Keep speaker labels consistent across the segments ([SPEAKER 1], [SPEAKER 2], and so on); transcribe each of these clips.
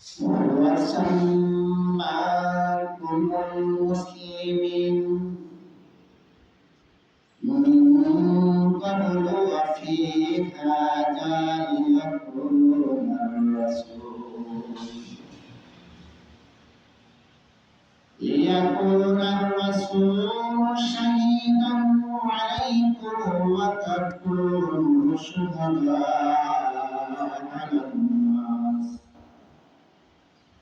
[SPEAKER 1] وسماكم المسلمين من قبل وفي هذا ليكون الرسول شهيدا عليكم وتكونوا شهداء على الناس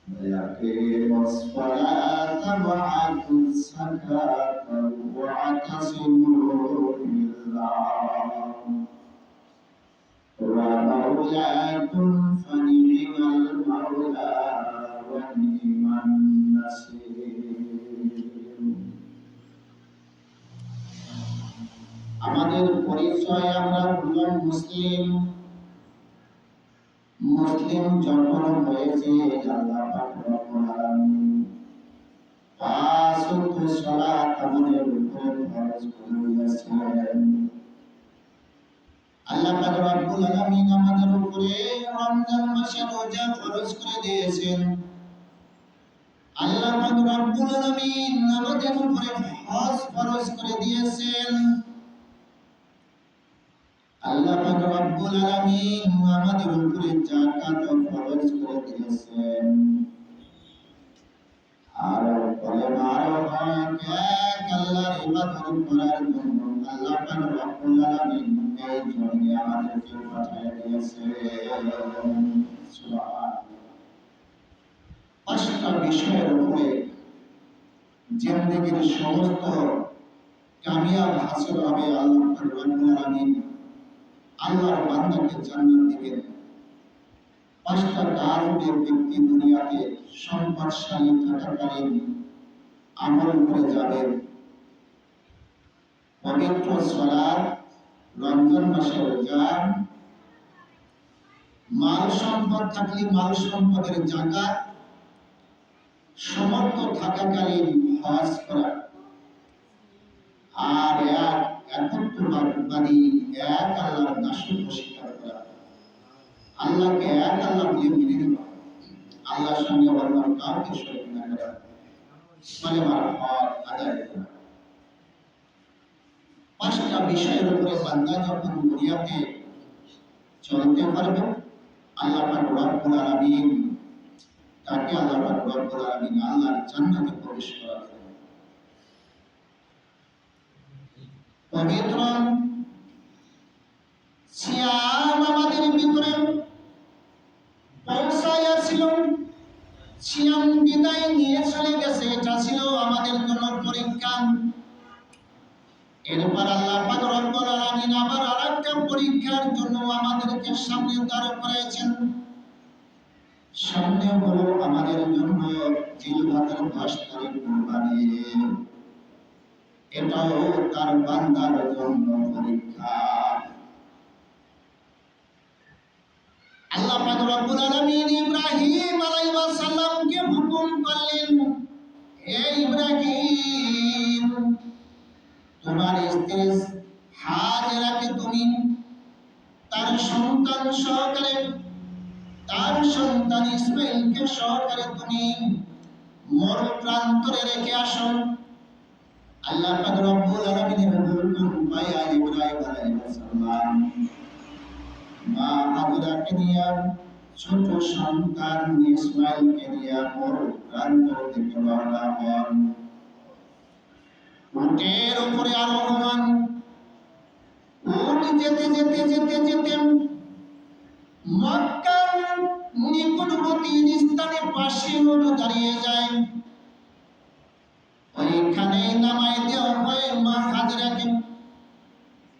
[SPEAKER 1] ويقيموا الصلاة وآتوا الزكاة واعتصموا بالله ومولاكم فنعم المولى ونعم النصير আমাদের পরিচয় আমরা হলাম মুসলিম। মুসলিম যখন হয়েছে আল্লাহ পাক রব্বুল আলামিন পাঁচ ওয়াক্ত সালাত আমাদের উপরে ফরজ করে দিয়েছেন। আল্লাহ পাক রব্বুল আলামিন আমাদের উপরে রমজান মাসে রোজা ফরজ করে দিয়েছেন। আল্লাহ পাক রব্বুল আলামিন আমাদের উপরে হজ ফরজ করে দিয়েছেন। আল্লাহ পাক রব্বুল আলামিন আমাদের উপরে যাকাত ফরজ করে দিয়েছেন। আর কলেমার হক এক আল্লাহর ইবাদত করার জন্য আল্লাহ পাক রব্বুল আলামিন এই জমিনে আমাদেরকে পাঠিয়ে দিয়েছেন। সুবহানাল্লাহ। পাঁচটা বিষয়ের উপরে জিন্দেগীর সমস্ত কামিয়াব হাসিল হবে। আল্লাহ পাক রব্বুল আলামিন আল্লাহর বান্দাকে জান্নাত দিবেন। পাঁচটা কারণে ব্যক্তি দুনিয়াতে সম্পদশালী থাকাকালীন আমল করে যাবে। পবিত্র সালাত, রমজান মাসে রোজা, মাল সম্পদ থাকলে মাল সম্পদের যাকাত, সমর্থ থাকাকালীন হজ করা, আর একত্ববাদী এক আল্লাহর দাসত্ব স্বীকার করা, আল্লাহকে এক আল্লাহ বলে মেনে নেওয়া, আল্লাহর সঙ্গে অন্য কাউকে শরীক না করা, কালেমার হক আদায় করা। পাঁচটা বিষয়ের উপরে বান্দা যখন দুনিয়াতে চলতে পারবে আল্লাহ পাক রব্বুল আলামিন তাকে আল্লাহ পাক রব্বুল আলামিন আল্লাহর জান্নাতে প্রবেশ করাবেন। পবিত্র সিয়াম আমাদের ভিতরে পৌঁছাইয়াছিল, সিয়াম বিদায় নিয়ে চলে গেছে। এটা ছিল আমাদের জন্য পরীক্ষা। এরপর আল্লাহ পাক রব্বুল আলামিন আবার আরেকটা পরীক্ষার জন্য আমাদেরকে সামনে দাঁড় করেছেন। সামনে হলো আমাদের জন্য জিলহজের 10 তারিখ কুরবানি। এটাও তার বান্দার জন্য পরীক্ষা। আল্লাহ পাক রব্বুল আলামিন ইব্রাহিম আলাইহিস সালামকে হুকুম করলেন, হে ইব্রাহিম, তোমার স্ত্রী হাজেরাকে তুমি তার সন্তান সহকারে, তার সন্তান ইসমাইলকে সহকারে তুমি মরু প্রান্তরে রেখে আসো। আল্লাহ পাক রব্বুল আলামিনের হুকুম পাইয়া ইব্রাহিম আলাইহিস সালাম মা হাজেরাকে নিয়ে ছোট সন্তান ইসমাইলকে নিয়ে মরু প্রান্তর থেকে রওনা হন। উটের উপরে আরোহণ, উট যেতে যেতে যেতে যেতে মক্কার নিকটবর্তী স্থানে পাশে উট দাঁড়িয়ে যায়। ওইখানে নামায় দেওয়া হয় মা হাজেরাকে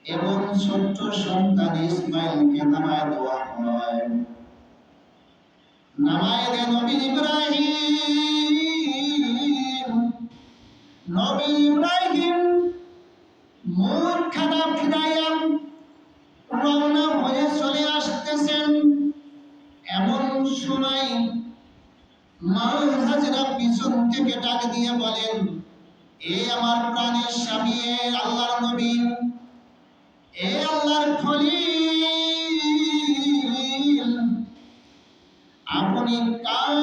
[SPEAKER 1] এবং ছোট্ট সন্তান ইসমাইলকে নামায় দেওয়া হয়। নামায় দেয় নবী ইব্রাহিম। নবী ইব্রাহিম মুখখানা ফিরাইয়া রওনা হয়ে চলে আসতেছেন। এমন সময় মা হাজেরা পিছন থেকে ডাক দিয়ে বলেন, এ আমার প্রাণের স্বামী, এ আল্লাহর নবী, এ আল্লাহর খলিল, আপনি কার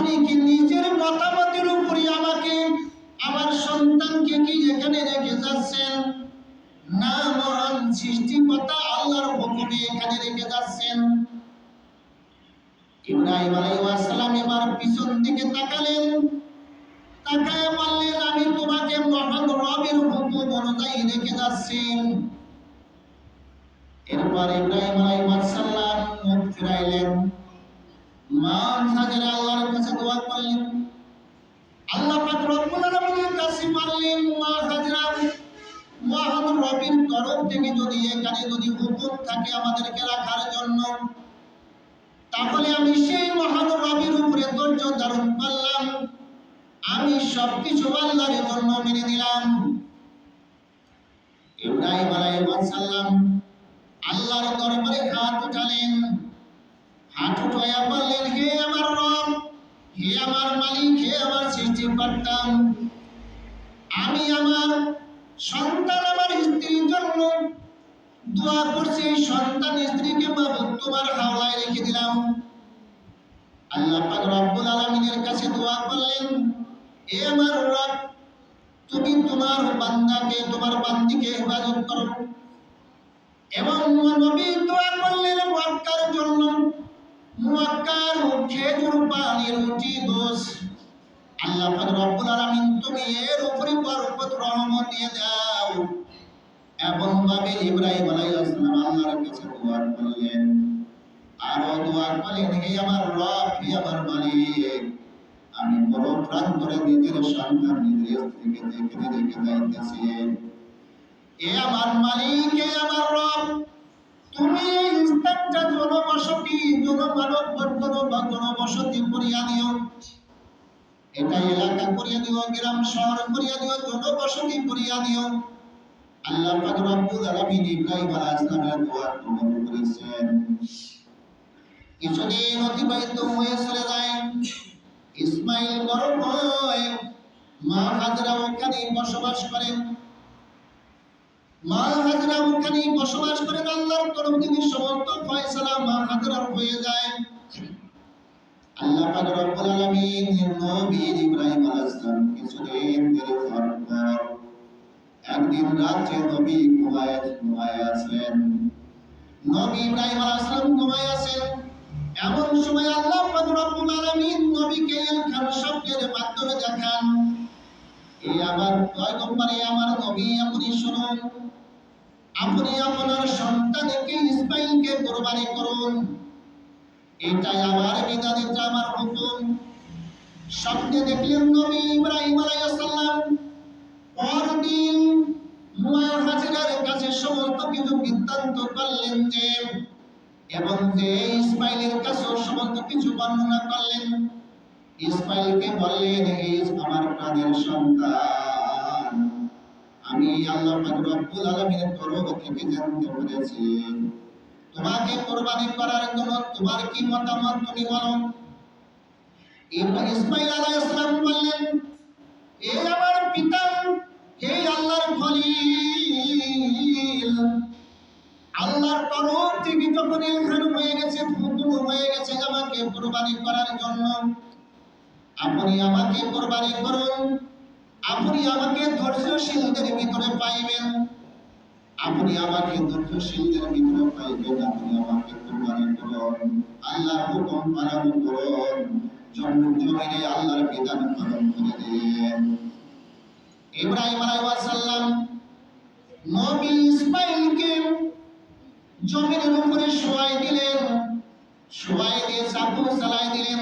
[SPEAKER 1] আপনি কি নিজের মতামতের উপরে আমাকে আমার সন্তানকে কি এখানে রেখে যাচ্ছেন, না মহান সৃষ্টিকর্তা আল্লাহর হুকুমে এখানে রেখে যাচ্ছেন? ইব্রাহিম আলাইহিস সালাম এবার পিছন দিকে তাকালেন, তাকায় বললেন, আমি তোমাকে মহান রবের হুকুম অনুযায়ী রেখে যাচ্ছি। এরপর ইব্রাহিম আলাইহিস সালাম মুখ ফিরাইলেন, মা হাজেরা আল্লাহর কাছে দোয়া করলেন। আল্লাহ পাক রব্বুল আলামিনের কাছে বললেন, মা হাজেরা, মহান রবের তরফ থেকে যদি এখানে যদি হুকুম থাকে আমাদেরকে রাখার জন্য, তাহলে আমি সেই মহান রবের উপরে ধৈর্য ধারণ করলাম, আমি সবকিছু আল্লাহর জন্য মেনে নিলাম। ইব্রাহিম আলাইহিস সালাম আল্লাহর দরবারে হাত উঠালেন, হাত উঠাইয়া বললেন, হে আমার রব, হে আমার মালিক, হে আমার সৃষ্টিকর্তা, আমি আমার সন্তান, আমার স্ত্রীর জন্য দোয়া করছি, সন্তান স্ত্রীকে মাবুদ তোমার হাওলায় রেখে দিলাম। আল্লাহ পাক রব্বুল আলামিনের কাছে দোয়া করলেন, হে আমার রব, তুমি তোমার বান্দাকে, তোমার বান্দিকে হেফাজত করো। এবং নবী দোয়া করলেন মক্কার জন্য, মক্কার খেজুর পানি রুটি দোষ, আল্লাহ পাক রব্বুল আলামিন তুমি এর উপরে বরকত রহমত দিয়ে দাও। এবং ভাবে ইব্রাহিম আলাইহিস সালাম আল্লাহর কাছে দোয়া করলেন, আর দোয়া করলেন, হে আমার রব, হে আমার মালিক, আমি বড় প্রান্তরে নিজের সন্তান নিজের স্ত্রীকে যেখানে রেখে যাইতেছি, এ আমার মালিক, হে আমার রব, তুমি এই স্থানটা জনবসতি, জনমানব বা জনবসতি করিয়া দিও, এটা এলাকা করিয়া দিও, গ্রাম শহর করিয়া দিও, জনবসতি করিয়া দিও। আল্লাহ পাক রব্বুল আলামিন ইব্রাহিম আলাইহিস সালামের দোয়া কবুল করেছেন। কিছুদিন অতিবাহিত হয়ে চলে যায়, ইসমাইল বড় হয়, মা হাজরা ওখানে বসবাস করেন, মা হাজরা ওখানে বসবাস করেন। আল্লাহর তরফ থেকে সমস্ত ফয়সালা মা হাজরার হয়ে যায়। আল্লাহ পাক রব্বুল আলামিন নবী ইব্রাহিম আলাইহিস সালাম কিছুদিন দেরি হওয়ার পর একদিন রাতে নবী ঘুমায় আছেন, নবী ইব্রাহিম আলাইহিস সালাম ঘুমায় আছেন। এমন সময় আল্লাহ পাক রব্বুল আলামিন নবীকে ইলহাম শব্দের মাধ্যমে দেখান, এই আমার পয়গম্বর, আমার নবী, আপনি শুনুন, আপনি আপনার সন্তানকে ইসমাইলকে কুরবানি করুন, এটাই আমার বিধান, এটা আমার হুকুম। স্বপ্নে দেখলেন নবী ইব্রাহিম আলাইহিস সালাম পরদিন মা হাজেরার কাছে সমস্ত কিছু বৃত্তান্ত করলেন যে, এবং যে ইসমাইলের কাছে সমস্ত কিছু বর্ণনা করলেন। ইসমাইলকে বললেন, হে আমার প্রাণের সন্তান, আমি আল্লাহ পাক রব্বুল আলামিনের তরফ থেকে জানতে পেরেছি তোমাকে কুরবানি করার জন্য তোমার কি মতামত, তুমি বলো। ইসমাইল আলাইহিস সালাম বললেন, হে আমার পিতা, হে আল্লাহর খলিল, আল্লাহর তরফ থেকে যখন ইলহাম হয়ে গেছে, হুকুম হয়ে গেছে আমাকে কুরবানি করার জন্য, আপনি আমাকে কুরবানি করুন, আপনি আমাকে ধৈর্যশীলদের ভিতরে পাইবেন, আপনি আমাকে ধৈর্যশীলদের ভিতরে পাইবেন, আপনি আমাকে কুরবানি করুন, আল্লাহর হুকুম পালন করুন, জমিনে আল্লাহর বিধান পালন করে দিন। ইব্রাহিম আলাইহিস সালাম নবী ইসমাইলকে জমিনের উপরে শোয়াই দিলেন, শোয়াই দিয়ে চাকু চালাই দিলেন।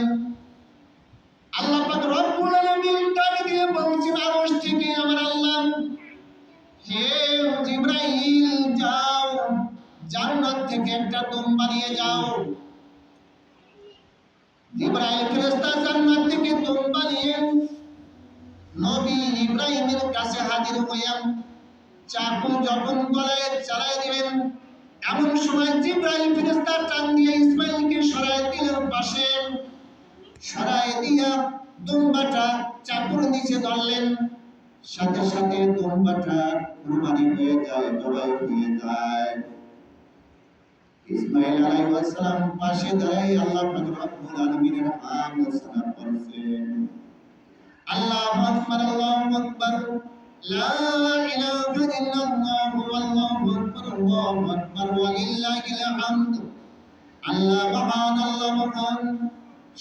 [SPEAKER 1] আল্লাহ পাক রব্বুল আলামিন ডাক দিয়ে বলছেন আরশ থেকে, আমার আল্লাহ, হে জিবরাইল, যাও জান্নাত থেকে একটা দুম্বা নিয়ে যাও। জিবরাইল ফেরেশতা জান্নাত থেকে দুম্বা নিয়ে নবী ইব্রাহিমের কাছে হাজির হইয়া চাকু যখন গলায় চালাই দিবেন, এমন সময় জিবরাইল ফেরেশতা টান দিয়ে ইসমাইলকে সরায় দিলেন পাশে, সরায় দিয়া দুম্বাটা চাকুর নিচে ধরলেন, সাথে সাথে দুম্বাটা কুরবানি হয়ে যায়, জবাই হয়ে যায়। ইসমাঈল আলাইহিস সালাম পাশে দাঁড়িয়ে আল্লাহ পাক রব্বুল আলামিনের হামদ সানা করছেন। আল্লাহু আকবার, আল্লাহু আকবার, লা ইলাহা ইল্লাল্লাহ, আল্লাহু আকবার, আল্লাহু আকবার, ওয়া লিল্লাহিল হামদ। আল্লাহ মহান, আল্লাহ মহান।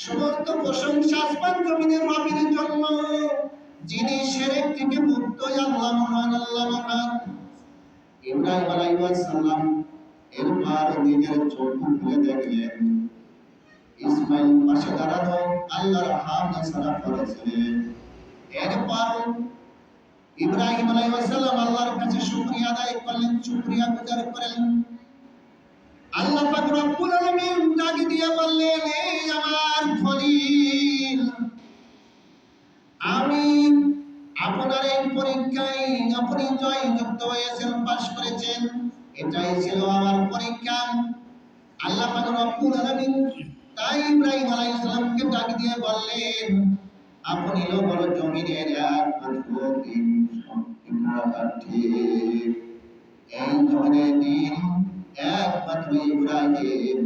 [SPEAKER 1] সমস্ত প্রশংসা আসমান জমিনের রবের জন্য, যিনি শিরক থেকে মুক্ত। আল্লাহ মহান, আল্লাহ মহান। ইব্রাহিম আলাইহিস সালাম এরপর নিজের চোখ খুলে দেখলেন ইসমাঈল পাশে দাঁড়ানো আল্লাহর হামদ সানা করেছিলেন। এরপর ইব্রাহিম আলাইহিস সালাম আল্লাহর কাছে শুকরিয়া আদায় করলেন, শুকরিয়া গুজার করলেন। আল্লাহ পাক রব্বুল আলামিন ডাক দিয়ে বললেন, এই আমার খলিল, আমি আপনার এই পরীক্ষায় আপনি জয়যুক্ত হয়েছেন, পাশ করেছেন, এটাই ছিল আমার পরীক্ষা। আল্লাহ পাক রব্বুল আলামিন তাই ইব্রাহিম আলাইহিস সালামকে ডাক দিয়ে বললেন, আপনি লোক জমিনের একমাত্র দিন সম্পূর্ণার্থী, এই জমিনের দিন একমাত্র ইব্রাহিম,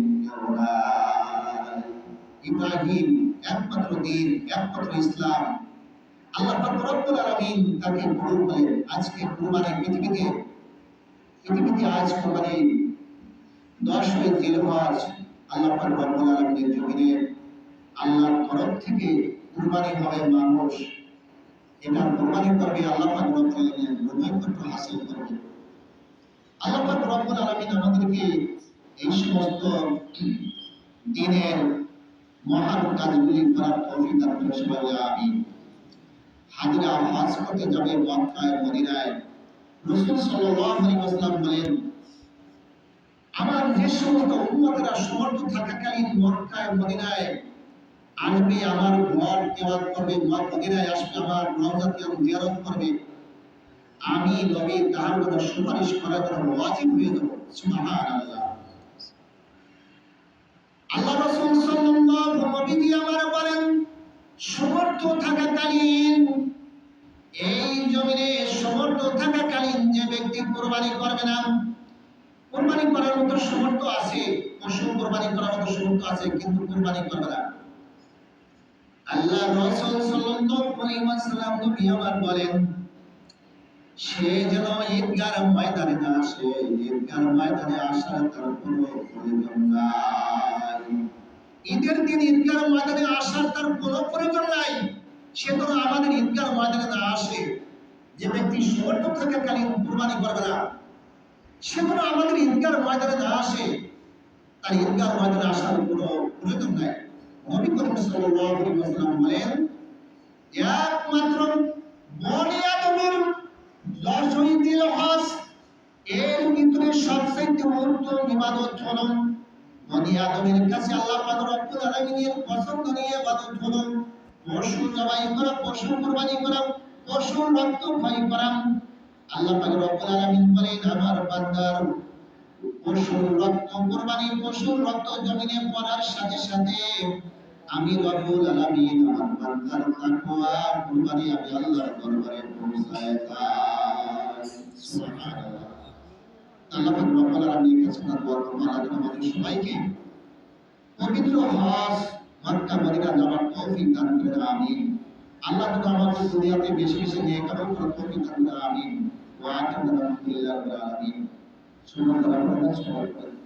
[SPEAKER 1] ইব্রাহিম একমাত্র দিন, একমাত্র ইসলাম। আল্লাহ পাক রব্বুল আলামিন তাকে কবুল করেন। আজকে কুরবানি পৃথিবীতে আজ কুরবানি 10ই জিলহজ আল্লাহ পাক রব্বুল আলামিনের জমিনে আল্লাহর তরফ থেকে কুরবানি হবে। মানুষ এটা কুরবানি করবে, আল্লাহ পাক রব্বুল আলামিনের নৈকট্য হাসিল করবে। আল্লাহ পাক রব্বুল আলামিন আমাদেরকে এই সমস্ত দিনের মহান কাজগুলি করার তৌফিক দান করুন। সবাই আমিন। হাজিরা হজ করতে যাবে মক্কায় মদিনায়। রাসূল সাল্লাল্লাহু আলাইহি ওয়াসাল্লাম বলেন, আমার যে সমস্ত উম্মতেরা সমর্থ থাকাকালীন মক্কায় মদিনায় আসবে, আমার ঘর তেওয়াত করবে, মদিনায় আসবে, আমার রওজা জিয়ারত করবে, আমি নবী তার কথা সুপারিশ করার জন্য ওয়াজিব হয়ে যাব। সুবহানাল্লাহ। আল্লাহ রাসূল সাল্লাল্লাহু নবীজি আমার বলেন, সমর্থ থাকাকালীন এই জমিনে সমর্থ থাকাকালীন যে ব্যক্তি কুরবানি করবে না, কুরবানি করার মতো সমর্থ আছে, পশু কুরবানি করার মতো সমর্থ আছে, কিন্তু কুরবানি করবে না, আল্লাহ রাসূল সাল্লাল্লাহু আলাইহি ওয়াসাল্লাম নবী আমার বলেন, সে যেন ঈদগাহ ময়দানে না আসে। ঈদগাহ ময়দানে আসার তার কোনো প্রয়োজন নাই। ঈদের দিন ঈদগাহ ময়দানে আসার তার কোনো প্রয়োজন নাই। সে তো আমাদের ঈদগাহ ময়দানে না আসে, যে ব্যক্তি সমর্থ থাকাকালীন কুরবানি করবে না, সে তো আমাদের ঈদগাহ ময়দানে না আসে, তার ঈদগাহ ময়দানে আসার কোনো প্রয়োজন নাই। নবী করিম সাল্লাল্লাহু আলাইহি ওয়াসাল্লাম বলেন, একমাত্র বনি আদমের 10ই জিলহজ এর ভিতরে সবচেয়ে উত্তম ইবাদত হলো, বনি আদমের কাছে আল্লাহ পাক রব্বুল আলামিনের পছন্দনীয় ইবাদত হলো পশু জবাই করা, পশু কুরবানি করা, পশুর রক্ত ক্ষয় করা। আল্লাহ পাক রব্বুল আলামিন বলেন, আমার বান্দার পশুর রক্ত কুরবানি, পশুর রক্ত জমিনে পড়ার সাথে সাথে আমি রব্বুল আলামিন আমার বান্দার তাকওয়া কুরবানি আমি আল্লাহর দরবারে পৌঁছায় দেই। সুবহানাল্লাহ। আল্লাহ পাক রব্বুল আলামিনের কাছে দোয়া করব, আল্লাহ আমাদের সবাইকে পবিত্র হজ মক্কা মদিনা যাওয়ার তৌফিক দান করেন। আমিন। আল্লাহ তাআলা আমাদের দুনিয়াতে বেশি বেশি নেক আমল করার তৌফিক দান করেন। আমিন। ওয়া আখিরু দাওয়ানা আলহামদুলিল্লাহি রাব্বিল আলামিন। সুবহানাল্লাহি ওয়া বিহামদিহি।